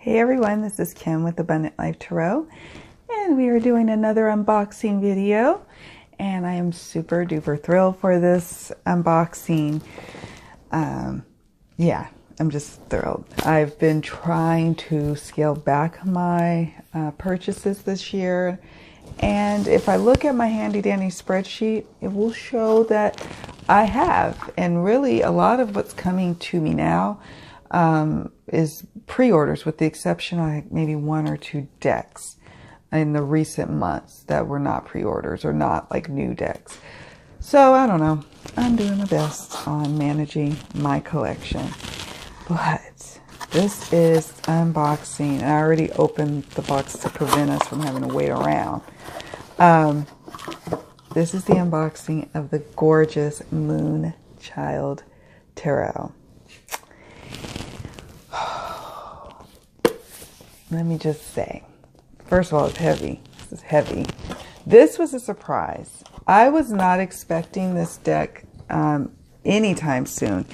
Hey everyone, this is Kim with Abundant Life Tarot, and we are doing another unboxing video, and I am super duper thrilled for this unboxing. Yeah, I'm just thrilled. I've been trying to scale back my purchases this year, and if I look at my handy dandy spreadsheet, it will show that I have, and really a lot of what's coming to me now is pre-orders, with the exception of like maybe one or two decks in the recent months that were not pre-orders or not like new decks. So I don't know. I'm doing my best on managing my collection. But this is unboxing. I already opened the box to prevent us from having to wait around. This is the unboxing of the gorgeous Moonchild Tarot. Let me just say, first of all, it's heavy. This is heavy. This was a surprise. I was not expecting this deck anytime soon.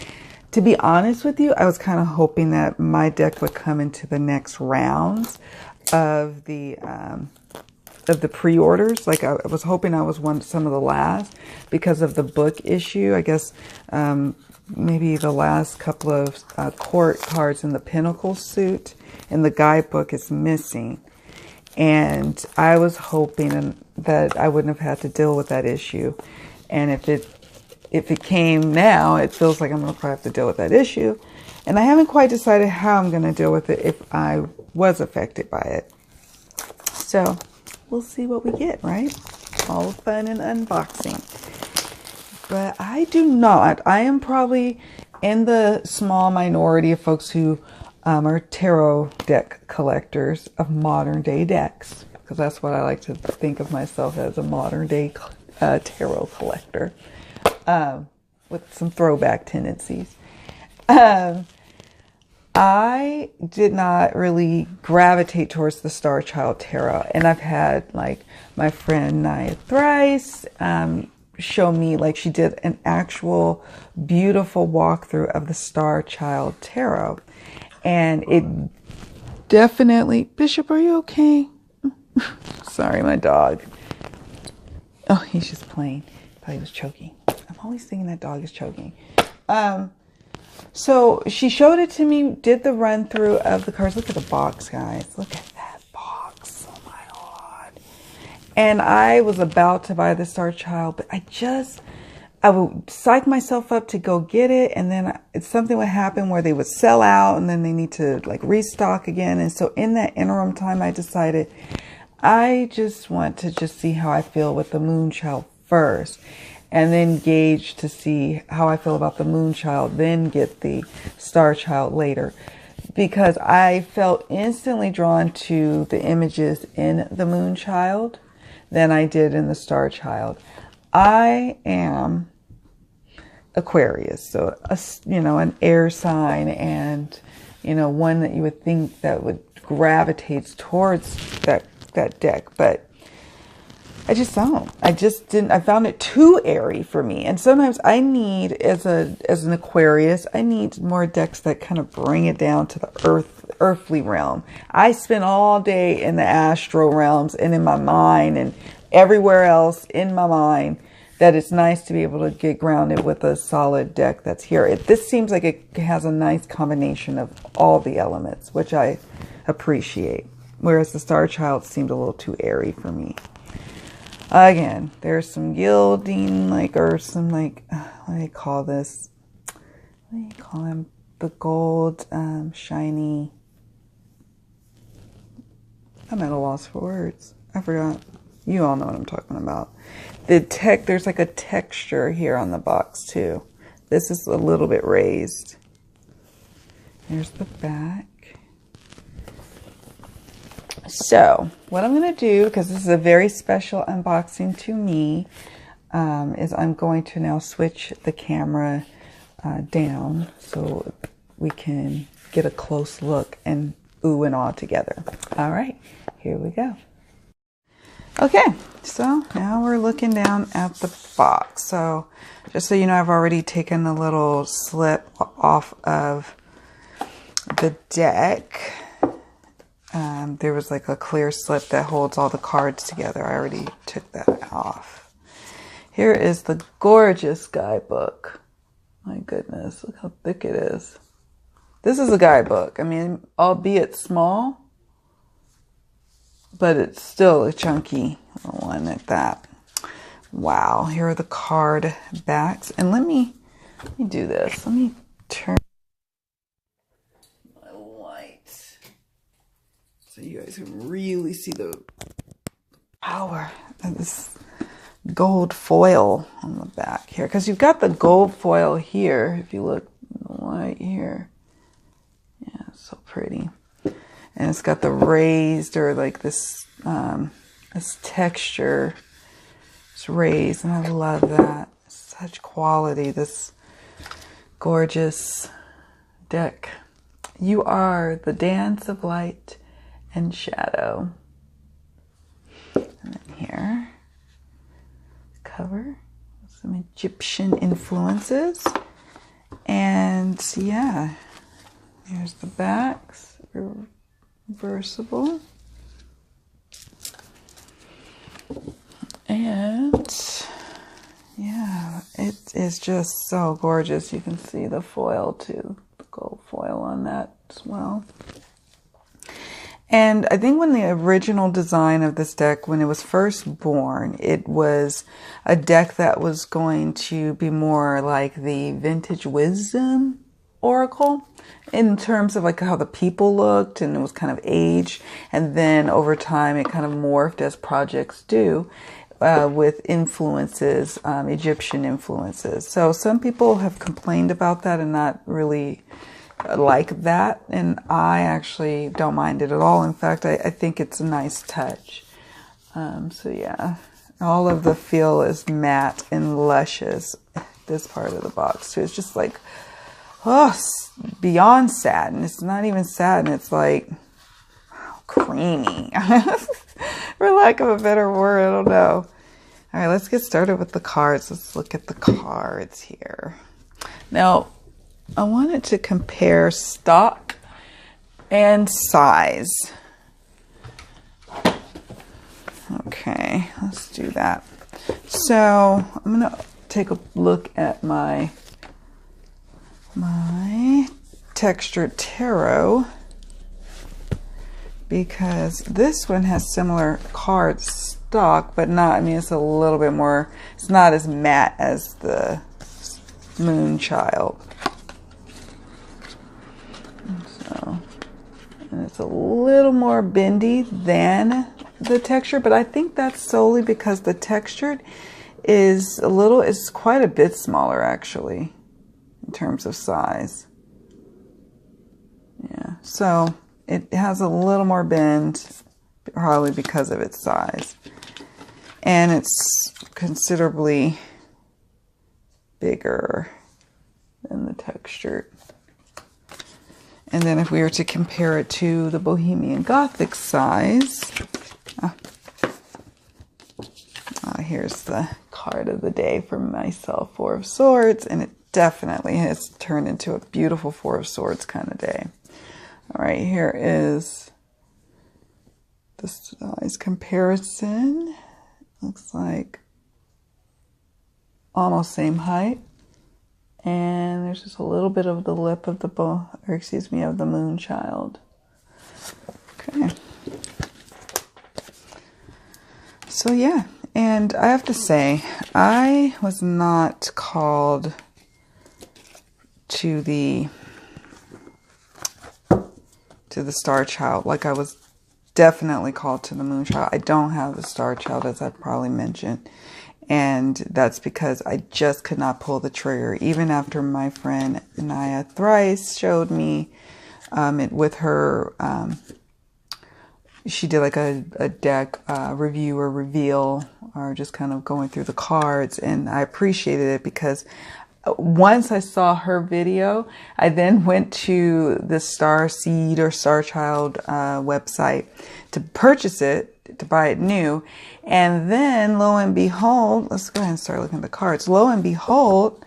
To be honest with you, I was kind of hoping that my deck would come into the next rounds of the pre-orders. Like I was hoping I was some of the last because of the book issue. I guess maybe the last couple of court cards in the Pinnacle suit and the Guidebook is missing. And I was hoping that I wouldn't have had to deal with that issue. And if it came now, it feels like I'm going to probably have to deal with that issue. And I haven't quite decided how I'm going to deal with it if I was affected by it. So we'll see what we get, right? All fun and unboxing. But I am probably in the small minority of folks who are tarot deck collectors of modern day decks, because that's what I like to think of myself as, a modern day tarot collector with some throwback tendencies. I did not really gravitate towards the Star Child Tarot, and I've had like my friend Nia Thrice show me, like she did an actual beautiful walkthrough of the Star Child Tarot. And it definitely... Bishop, are you okay? Sorry, my dog. Oh, he's just playing. Thought he was choking. I'm always thinking that dog is choking. So she showed it to me, did the run through of the cards. Look at the box, guys. Look at that box. Oh my God. And I was about to buy the Star Child, but I would psych myself up to go get it, and then something would happen where they would sell out, and then they need to like restock again. And so in that interim time, I decided I just want to just see how I feel with the Moonchild first, and then gauge to see how I feel about the Moonchild, then get the Star Child later, because I felt instantly drawn to the images in the Moonchild than I did in the Star Child. I am Aquarius, so an air sign, and one that you would think that would gravitate towards that deck, but I just don't. I found it too airy for me. And sometimes I need, as an Aquarius, I need more decks that kind of bring it down to the earthly realm. I spend all day in the astral realms and in my mind and everywhere else in my mind, that it's nice to be able to get grounded with a solid deck that's here. This seems like it has a nice combination of all the elements, which I appreciate. Whereas the Star Child seemed a little too airy for me. Again, there's some gilding, or some what do they call this? What do you call them? The gold, shiny. I'm at a loss for words. I forgot. You all know what I'm talking about. There's like a texture here on the box too. This is a little bit raised. Here's the back. So what I'm going to do, because this is a very special unboxing to me, is I'm going to now switch the camera down so we can get a close look and ooh and ah together. All right, here we go. Okay, so now we're looking down at the box. So just so you know, I've already taken the little slip off of the deck. there was like a clear slip that holds all the cards together. I already took that off. Here is the gorgeous guidebook. My goodness, look how thick it is. This is a guidebook. I mean, albeit small, but it's still a chunky one at that. Wow, here are the card backs. And let me do this. Let me turn my light so you guys can really see the power of this gold foil on the back here. Because you've got the gold foil here, if you look in the light here. Yeah, it's so pretty. And it's got the raised, or like this this texture. It's raised, and I love that. Such quality, this gorgeous deck. You are the dance of light and shadow. And then here, cover, some Egyptian influences. And yeah, here's the backs, reversible. And yeah, it is just so gorgeous. You can see the foil too, the gold foil on that as well. And I think when the original design of this deck, when it was first born, it was a deck that was going to be more like the Vintage Wisdom Oracle in terms of like how the people looked, and it was kind of aged. And then over time, it kind of morphed, as projects do, with influences, Egyptian influences. So some people have complained about that and not really like that. And I actually don't mind it at all. In fact, I think it's a nice touch. So yeah, all of the feel is matte and luscious. This part of the box too. It's just like, oh, beyond satin. It's not even satin. It's like creamy. For lack of a better word, I don't know. All right, let's get started with the cards. Let's look at the cards here. Now, I wanted to compare stock and size. Okay, let's do that. So I'm going to take a look at my textured tarot, because this one has similar card stock, but not, I mean, it's a little bit more, it's not as matte as the Moonchild. So, and it's a little more bendy than the texture, but I think that's solely because the textured is quite a bit smaller actually in terms of size. Yeah, so it has a little more bend, probably because of its size. And it's considerably bigger than the textured. And then if we were to compare it to the Bohemian Gothic size, here's the card of the day for myself, Four of Swords, and it definitely has turned into a beautiful Four of Swords kind of day. All right, here is the size comparison. Looks like almost same height. And there's just a little bit of the lip of the of the Moonchild. Okay. So yeah, and I have to say, I was not called to the Star Child like I was definitely called to the Moonchild. I don't have the Star Child, as I probably mentioned. And that's because I just could not pull the trigger. Even after my friend Naya Thrice showed me it with her, she did like a deck review or reveal, or just kind of going through the cards. And I appreciated it because once I saw her video, I then went to the Star Seed or Star Child website to purchase it, to buy it new. And then lo and behold, let's go ahead and start looking at the cards. Lo and behold,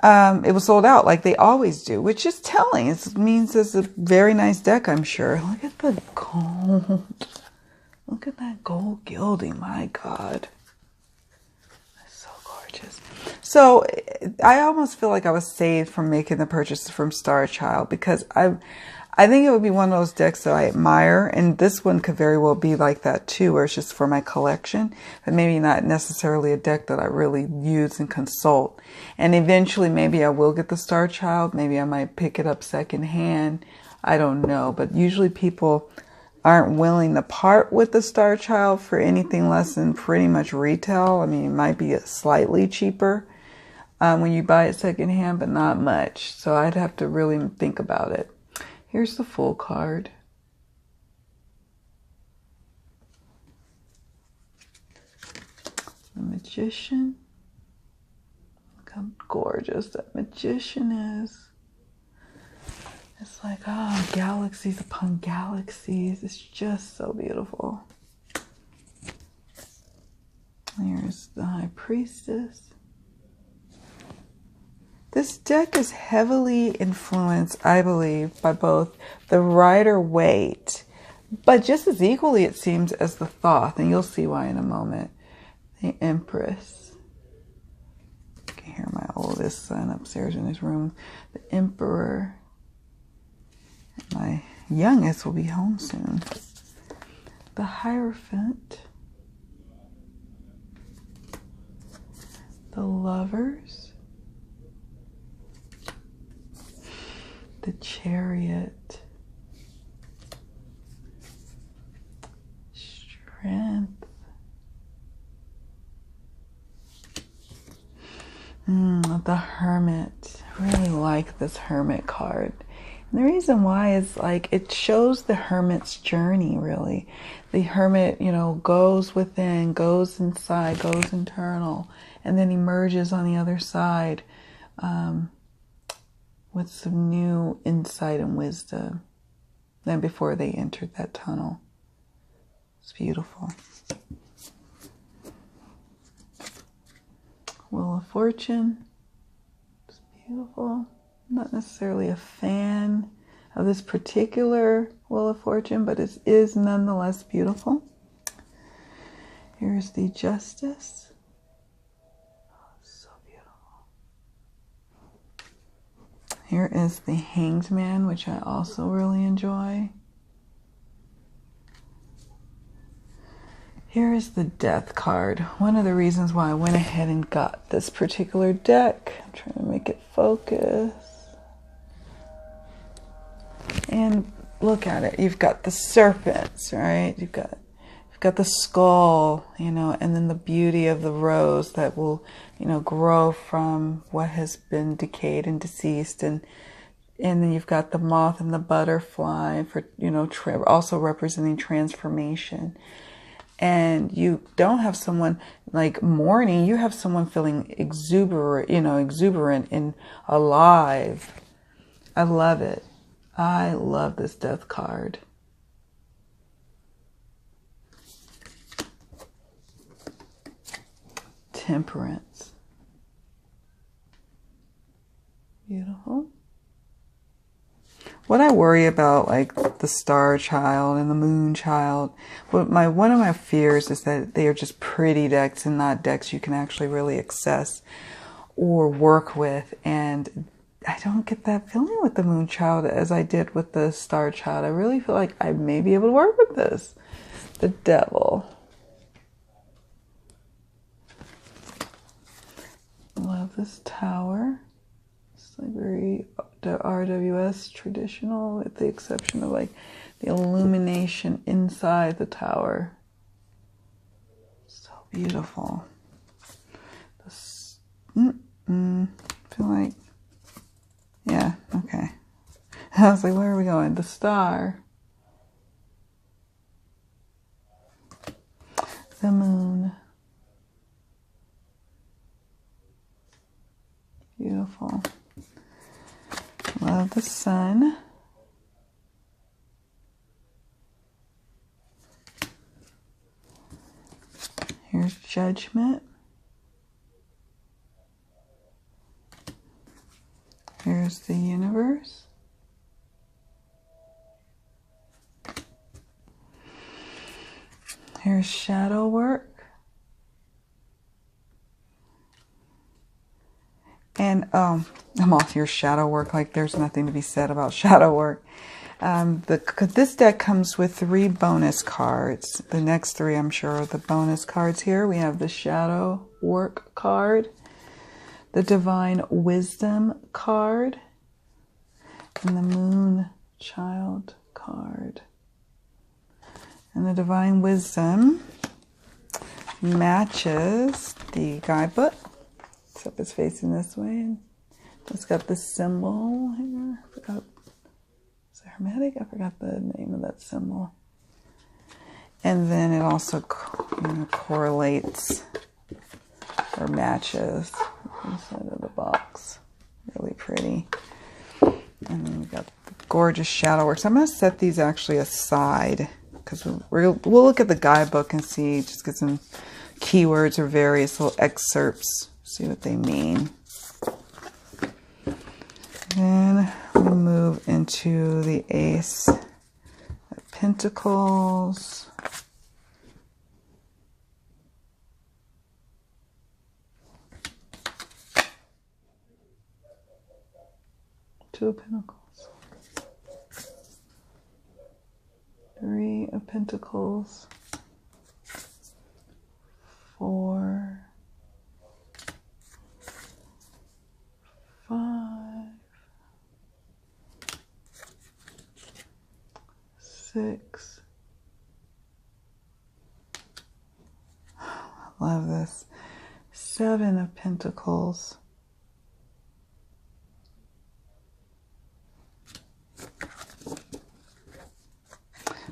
it was sold out like they always do, which is telling. It means it's a very nice deck, I'm sure. Look at the gold. Look at that gold gilding. My God. That's so gorgeous. So I almost feel like I was saved from making the purchase from Star Child, because I think it would be one of those decks that I admire, and this one could very well be like that too, where it's just for my collection, but maybe not necessarily a deck that I really use and consult. And eventually maybe I will get the Star Child. Maybe I might pick it up secondhand. I don't know, but usually people aren't willing to part with the Star Child for anything less than pretty much retail. I mean, it might be slightly cheaper when you buy it secondhand, but not much. So I'd have to really think about it. Here's the full card. The Magician. Look how gorgeous that Magician is. It's like, oh, galaxies upon galaxies. It's just so beautiful. Here's the High Priestess. This deck is heavily influenced, I believe, by both the Rider-Waite, but just as equally, it seems, as the Thoth, and you'll see why in a moment. The Empress. You can hear my oldest son upstairs in his room. The Emperor. My youngest will be home soon. The Hierophant. The Lovers. The Chariot. Strength. The Hermit. I really like this Hermit card. And the reason why is like it shows the Hermit's journey, really. The Hermit, you know, goes within, goes inside, goes internal, and then emerges on the other side with some new insight and wisdom than before they entered that tunnel. It's beautiful. Wheel of Fortune. It's beautiful. I'm not necessarily a fan of this particular Wheel of Fortune, but it is nonetheless beautiful. Here's the Justice. Oh, so beautiful. Here is the Hanged Man, which I also really enjoy. Here is the Death card. One of the reasons why I went ahead and got this particular deck. I'm trying to make it focus. And look at it. You've got the serpents, right? You've got the skull, you know, and then the beauty of the rose that will, you know, grow from what has been decayed and deceased, and then you've got the moth and the butterfly for, you know, also representing transformation. And you don't have someone like mourning, you have someone feeling exuberant, you know, exuberant and alive. I love it. I love this Death card. Temperance. Beautiful. What I worry about, like the Star Child and the Moonchild, one of my fears is that they are just pretty decks and not decks you can actually really access or work with. And I don't get that feeling with the Moonchild as I did with the Star Child. I really feel like I may be able to work with this. The Devil. Love this tower. It's like very RWS traditional, with the exception of like the illumination inside the tower. So beautiful. I feel like, yeah, okay. I was like, where are we going? The Star. The Moon. Beautiful. Love the Sun. Here's Judgment. Here's the universe. Here's shadow work. And I'm off your shadow work like there's nothing to be said about shadow work. This deck comes with 3 bonus cards. The next 3, I'm sure, are the bonus cards here. We have the shadow work card, the divine wisdom card, and the Moonchild card. And the divine wisdom matches the guidebook. Except it's facing this way. And it's got the symbol here. I forgot. Is it hermetic? I forgot the name of that symbol. And then it also correlates or matches inside of the box. Really pretty. And then we got the gorgeous shadow work. So I'm going to set these actually aside because we'll look at the guidebook and see, just get some keywords or various little excerpts. See what they mean. Then we move into the Ace of Pentacles. Two of Pentacles. 3 of Pentacles. 4. 5, 6. I love this. 7 of Pentacles.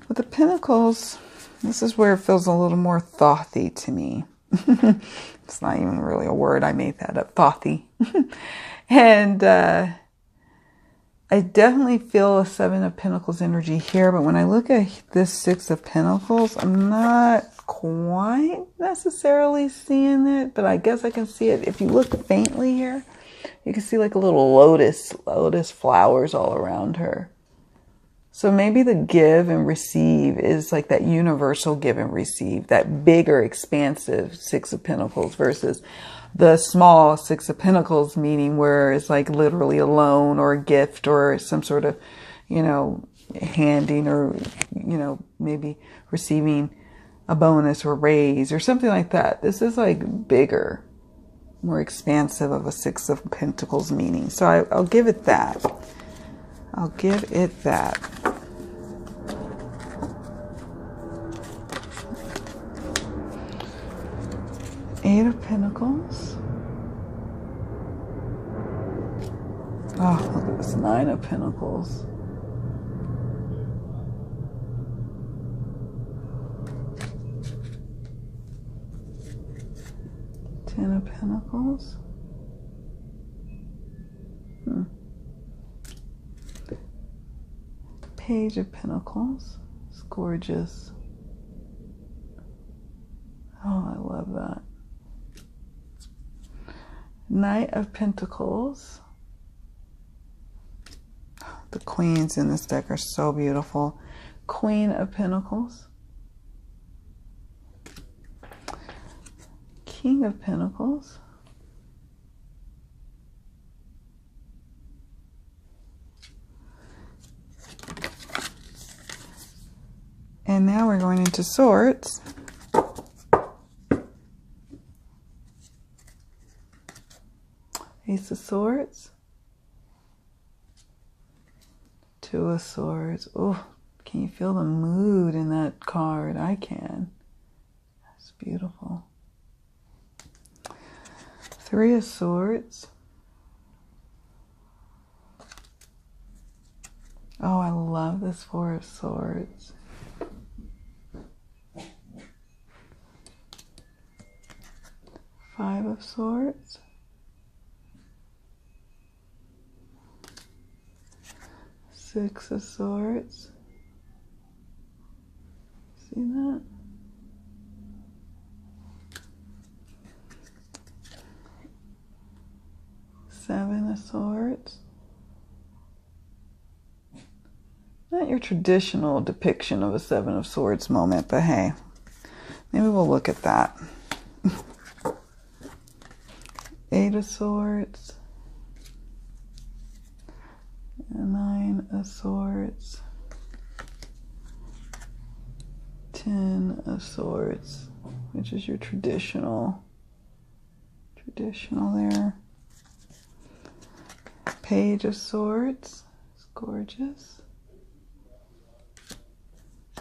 With the Pentacles, this is where it feels a little more thoughty to me. It's not even really a word. I made that up. Thoughty. And I definitely feel a 7 of Pentacles energy here. But when I look at this 6 of Pentacles, I'm not quite necessarily seeing it. But I guess I can see it. If you look faintly here, you can see like a little lotus flowers all around her. So maybe the give and receive is like that universal give and receive, that bigger, expansive 6 of Pentacles versus the small 6 of Pentacles, meaning where it's like literally a loan or a gift or some sort of, handing or, maybe receiving a bonus or raise or something like that. This is like bigger, more expansive of a 6 of Pentacles meaning. So I'll give it that. I'll give it that. Eight of Pentacles. Oh, look at this 9 of Pentacles. Ten of Pentacles. Page of Pentacles. It's gorgeous. Oh, I love that. Knight of Pentacles. The queens in this deck are so beautiful. Queen of Pentacles. King of Pentacles. And now we're going into Swords. Ace of Swords. 2 of Swords. Oh, can you feel the mood in that card? I can. That's beautiful. 3 of Swords. Oh, I love this 4 of Swords. 5 of Swords. 6 of Swords. See that? 7 of Swords. Not your traditional depiction of a Seven of Swords moment, but hey, maybe we'll look at that. Eight of Swords. Nine of Swords. 10 of Swords, which is your traditional there. Page of Swords. It's gorgeous.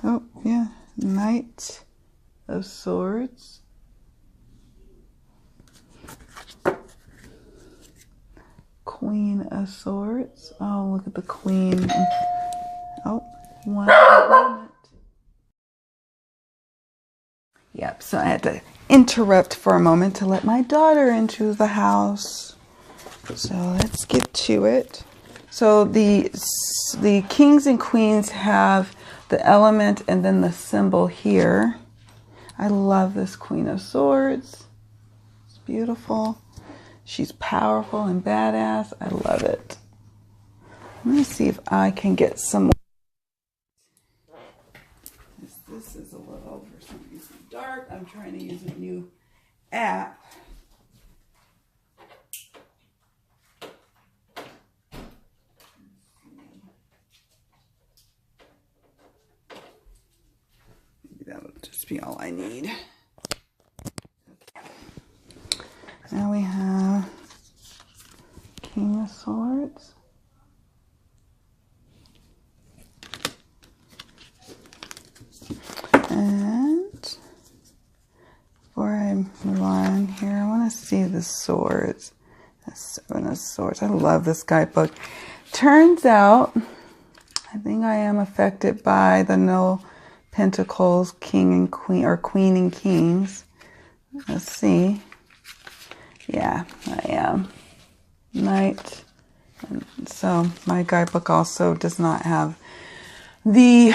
Oh, yeah. Knight of Swords. Queen of Swords. Oh, look at the Queen. Oh, one moment. Yep, so I had to interrupt for a moment to let my daughter into the house. So let's get to it. So the kings and queens have the element and then the symbol here. I love this Queen of Swords. It's beautiful. She's powerful and badass. I love it. Let me see if I can get some. This is a little, for some reason, dark. I'm trying to use a new app. Maybe that'll just be all I need. Now we have King of Swords. And before I move on here, I want to see the swords. The Seven of Swords. I love this guidebook. Turns out, I think I am affected by the No Pentacles, King and Queen, or Queen and Kings. Let's see. Yeah, I am. Knight. And so my guidebook also does not have the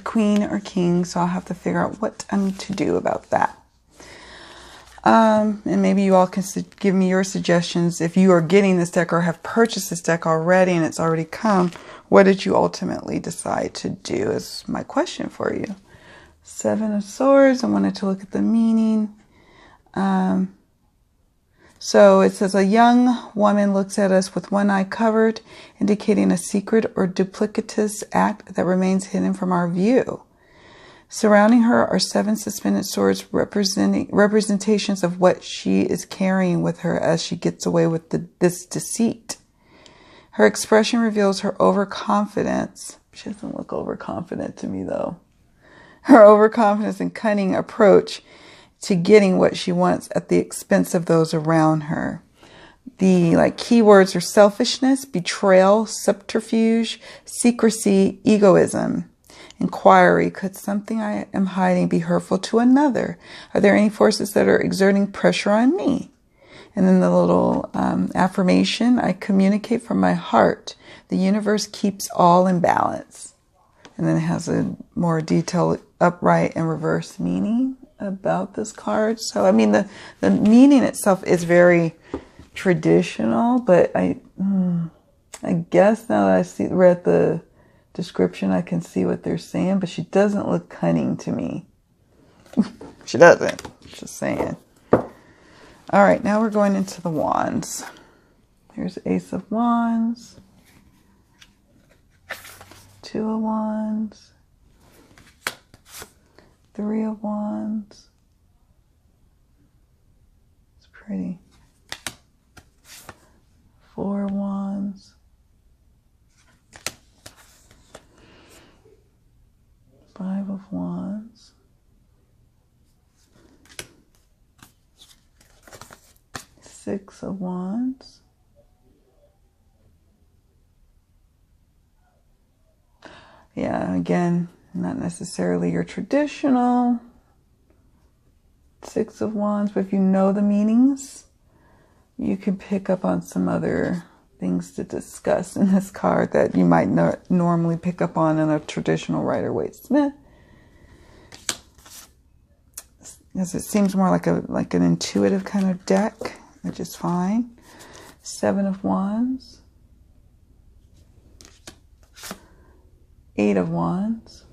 Queen or King, so I'll have to figure out what I need to do about that. And maybe you all can give me your suggestions. If you are getting this deck or have purchased this deck already and it's already come, what did you ultimately decide to do is my question for you. Seven of Swords. I wanted to look at the meaning. So it says, a young woman looks at us with one eye covered, indicating a secret or duplicitous act that remains hidden from our view. Surrounding her are seven suspended swords, representations of what she is carrying with her as she gets away with this deceit. Her expression reveals her overconfidence. She doesn't look overconfident to me, though. Her overconfidence and cunning approach to getting what she wants at the expense of those around her. The keywords are selfishness, betrayal, subterfuge, secrecy, egoism. Inquiry, could something I am hiding be hurtful to another? Are there any forces that are exerting pressure on me? And then the little affirmation, I communicate from my heart. The universe keeps all in balance. And then it has a more detailed upright and reverse meaning about this card. So, I mean, the meaning itself is very traditional, but I guess now that I read the description, I can see what they're saying, but she doesn't look cunning to me. She doesn't. Just saying. All right, now we're going into the wands. Here's Ace of Wands, Two of Wands, Three of Wands. It's pretty. Four of Wands. Five of Wands. Six of Wands. Yeah, again, not necessarily your traditional Six of Wands, but if you know the meanings, you can pick up on some other things to discuss in this card that you might not normally pick up on in a traditional Rider-Waite-Smith. Because it seems more like an intuitive kind of deck, which is fine. Seven of Wands. 8 of Wands,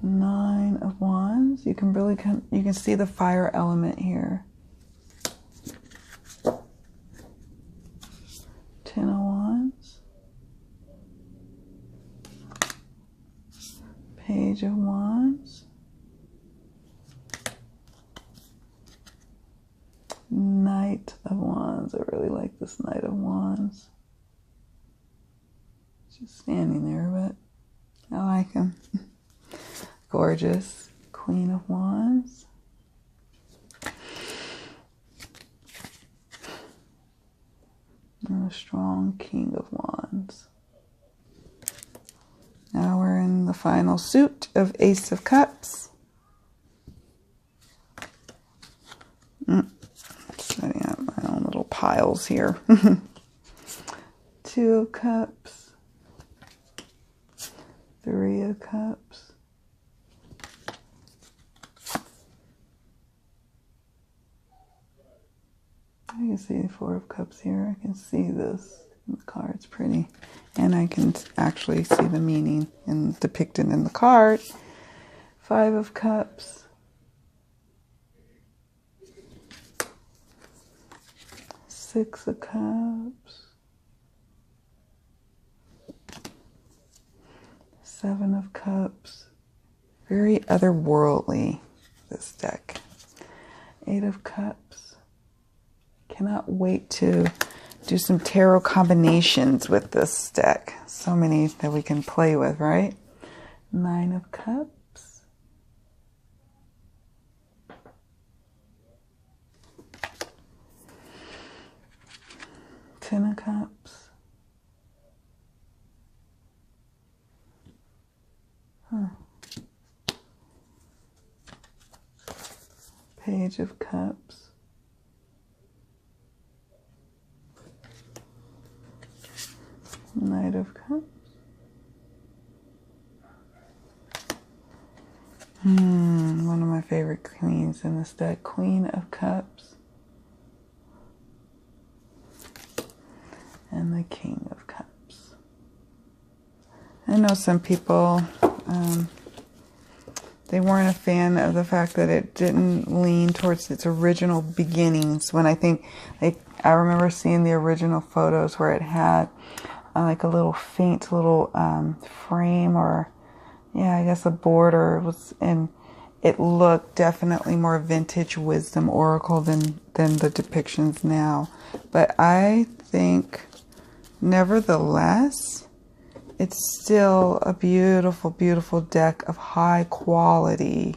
9 of Wands. You can really you can see the fire element here. 10 of Wands, Page of Wands, Knight of Wands. I really like this Knight of Wands. Just standing there, but I like him. Gorgeous. Queen of Wands. And a strong King of Wands. Now we're in the final suit of Ace of Cups. Setting up my own little piles here. 2 of Cups. 3 of Cups. I can see 4 of Cups here. I can see this. The card's pretty. And I can actually see the meaning and depicted in the card. 5 of Cups. 6 of Cups. 7 of Cups. Very otherworldly, this deck. 8 of Cups. Cannot wait to do some tarot combinations with this deck. So many that we can play with, right? 9 of Cups. 10 of Cups. Page of Cups. Knight of Cups. One of my favorite queens in this deck. Queen of Cups. And the King of Cups. I know some people, they weren't a fan of the fact that it didn't lean towards its original beginnings. When I remember seeing the original photos where it had like a little faint little frame, or I guess a border was, and it looked definitely more vintage wisdom oracle than the depictions now. But I think nevertheless it's still a beautiful, beautiful deck of high quality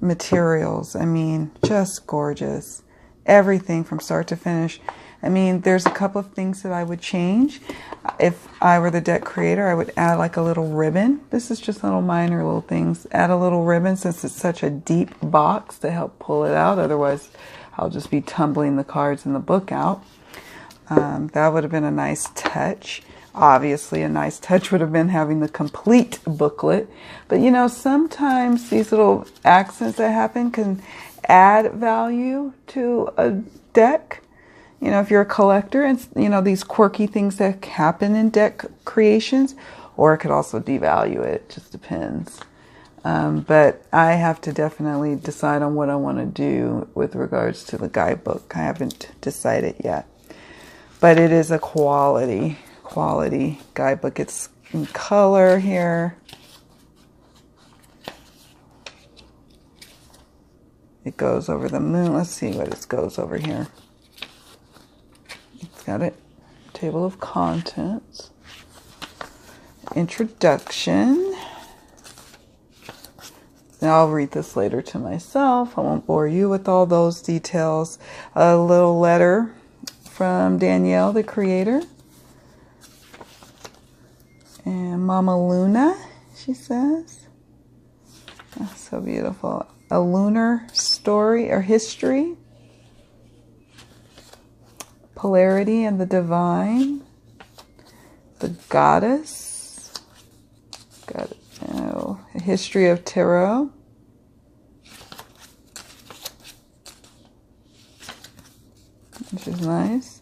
materials. I mean, just gorgeous. Everything from start to finish. I mean, there's a couple of things that I would change. If I were the deck creator, I would add like a little ribbon. This is just little minor little things. Add a little ribbon since it's such a deep box to help pull it out. Otherwise, I'll just be tumbling the cards in the book out. That would have been a nice touch. Obviously, a nice touch would have been having the complete booklet. But, you know, sometimes these little accents that happen can add value to a deck. You know, if you're a collector, and, you know, these quirky things that happen in deck creations, or it could also devalue it. It just depends. But I have to definitely decide on what I want to do with regards to the guidebook. I haven't decided yet. But it is a quality guidebook. It's in color here. It goes over the moon. Let's see what it goes over here. It's got a table of contents, introduction. Now I'll read this later to myself. I won't bore you with all those details. A little letter from Danielle, the creator. And Mama Luna, she says. Oh, so beautiful. A lunar story or history. Polarity and the divine. The goddess. A history of tarot. Which is nice.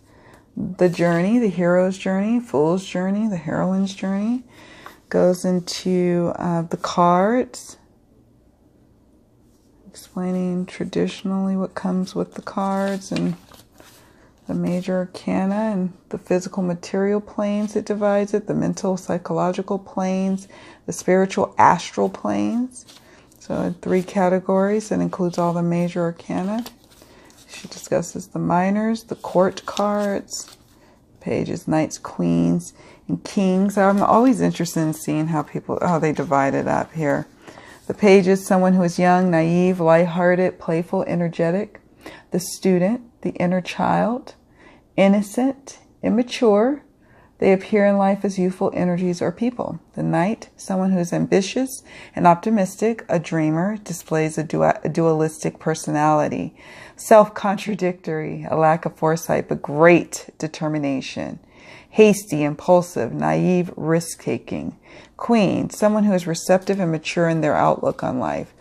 the journey, the hero's journey, fool's journey, the heroine's journey. Goes into the cards, explaining traditionally what comes with the cards and the major arcana and the physical material planes it divides it, the mental psychological planes, the spiritual astral planes. So in 3 categories, that includes all the major arcana. She discusses the minors, the court cards, pages, knights, queens, and kings. I'm always interested in seeing how they divide it up here. The pages, someone who is young, naive, lighthearted, playful, energetic. The student, the inner child, innocent, immature. They appear in life as youthful energies or people. The knight, someone who is ambitious and optimistic, a dreamer, displays a dualistic personality. Self-contradictory, a lack of foresight, but great determination. Hasty, impulsive, naive, risk-taking. Queen, someone who is receptive and mature in their outlook on life.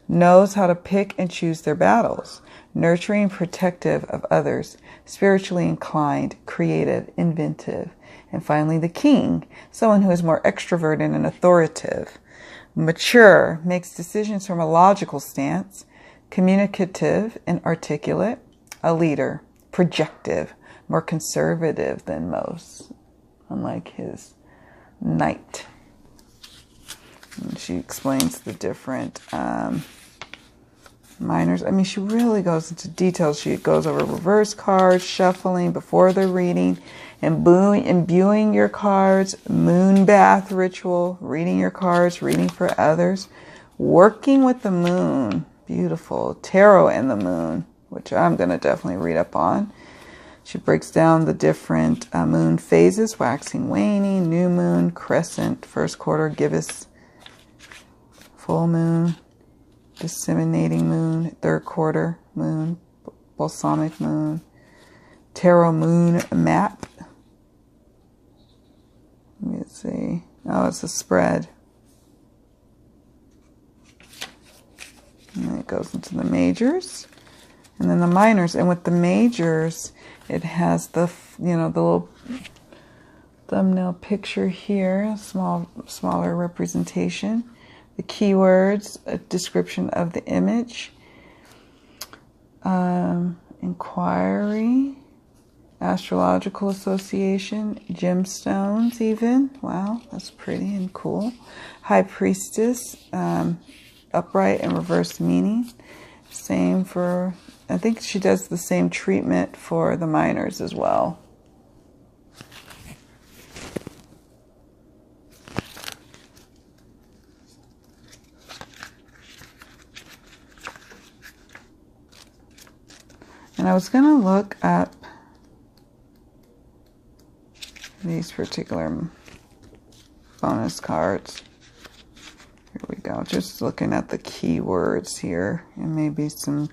Knows how to pick and choose their battles. Nurturing and protective of others. Spiritually inclined, creative, inventive. And finally, the king, someone who is more extroverted and authoritative. Mature, makes decisions from a logical stance. Communicative and articulate. A leader, projective, more conservative than most, unlike his knight. And she explains the different minors. I mean, she really goes into details. She goes over reverse cards, shuffling before the reading, imbuing your cards, moon bath ritual, reading your cards, reading for others, working with the moon, beautiful, tarot and the moon, which I'm going to definitely read up on. She breaks down the different moon phases, waxing, waning, new moon, crescent, first quarter, gibbous, full moon, disseminating moon, third quarter moon, balsamic moon, tarot moon map. Let me see. Oh, it's a spread. And then it goes into the majors. And then the minors. And with the majors, it has the, the little thumbnail picture here, smaller representation. The keywords, a description of the image, inquiry, astrological association, gemstones even. Wow, that's pretty and cool. High priestess, upright and reversed meaning. Same for, I think she does the same treatment for the minors as well. And I was going to look up these particular bonus cards. Here we go. Just looking at the keywords here and maybe some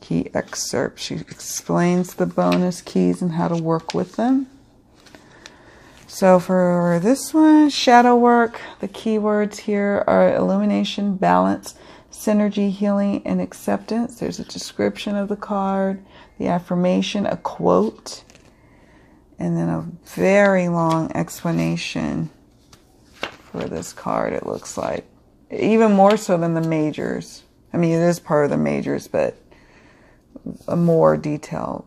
key excerpts. She explains the bonus keys and how to work with them. So for this one, shadow work, the keywords here are illumination, balance, synergy, healing, and acceptance. There's a description of the card, the affirmation, a quote, and then a very long explanation for this card, it looks like. Even more so than the majors. I mean, it is part of the majors, but a more detailed.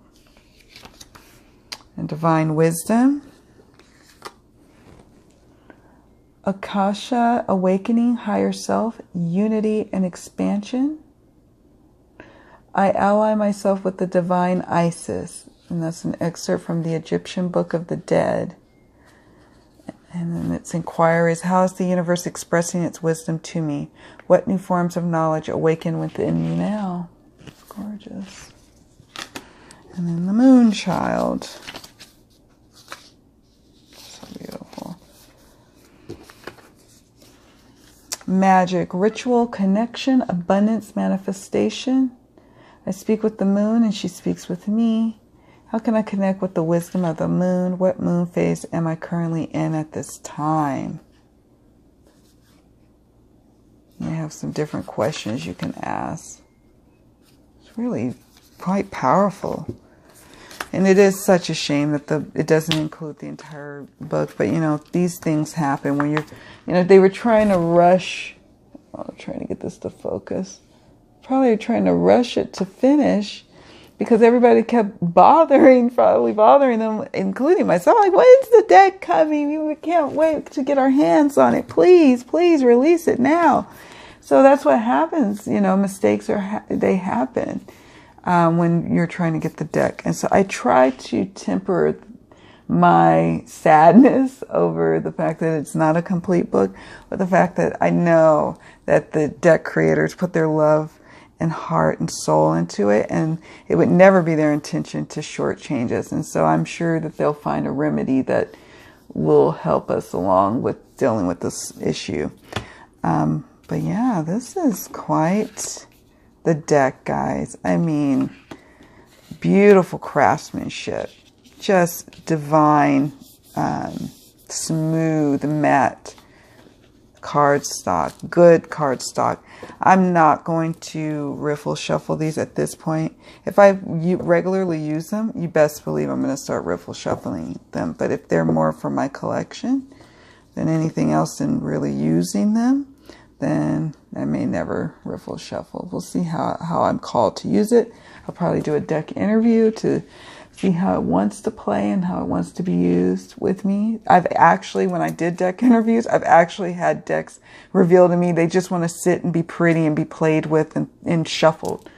And divine wisdom. Akasha, awakening, higher self, unity and expansion. I ally myself with the divine Isis. And that's an excerpt from the Egyptian Book of the Dead. And then its inquiries, how is the universe expressing its wisdom to me? What new forms of knowledge awaken within me now? It's gorgeous. And then the Moonchild. So beautiful. Magic, ritual, connection, abundance, manifestation. I speak with the moon and she speaks with me. How can I connect with the wisdom of the moon? What moon phase am I currently in at this time? You have some different questions you can ask. It's really quite powerful. And it is such a shame that it doesn't include the entire book. But, you know, these things happen when you're, you know, they were trying to rush. I'm trying to get this to focus. Probably trying to rush it to finish because everybody kept probably bothering them, including myself. Like, when's the deck coming? We can't wait to get our hands on it. Please, please release it now. So that's what happens. You know, mistakes they happen when you're trying to get the deck. And so I try to temper my sadness over the fact that it's not a complete book, but the fact that I know that the deck creators put their love and heart and soul into it, and it would never be their intention to shortchange us. And so I'm sure that they'll find a remedy that will help us along with dealing with this issue. But yeah, this is quite the deck, guys. I mean, beautiful craftsmanship, just divine, smooth, matte cardstock, good cardstock. I'm not going to riffle shuffle these at this point. If I regularly use them, you best believe I'm going to start riffle shuffling them. But if they're more for my collection than anything else and really using them, then I may never riffle shuffle. We'll see how I'm called to use it. I'll probably do a deck interview to see how it wants to play and how it wants to be used with me. I've actually, when I did deck interviews, I've actually had decks reveal to me they just want to sit and be pretty and be played with and shuffled,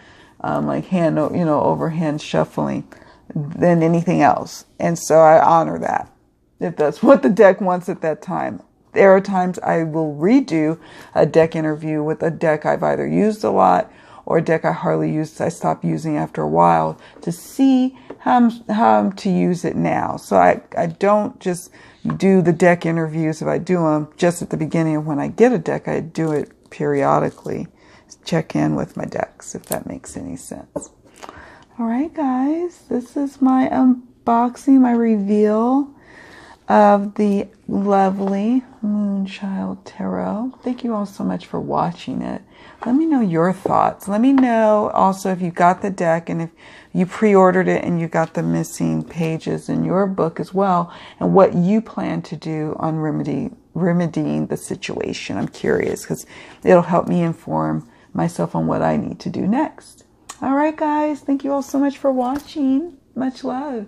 like hand, you know, overhand shuffling than anything else. And so I honor that if that's what the deck wants at that time. There are times I will redo a deck interview with a deck I've either used a lot or a deck I hardly used, I stopped using after a while, to see how I'm to use it now. So I don't just do the deck interviews. If I do them just at the beginning of when I get a deck, I do it periodically. Check in with my decks, if that makes any sense. All right, guys, this is my unboxing, my reveal of the lovely Moonchild Tarot. Thank you all so much for watching it. Let me know your thoughts. Let me know also if you got the deck and if you pre-ordered it and you got the missing pages in your book as well, and what you plan to do on remedying the situation. I'm curious because it'll help me inform myself on what I need to do next. All right, guys. Thank you all so much for watching. Much love.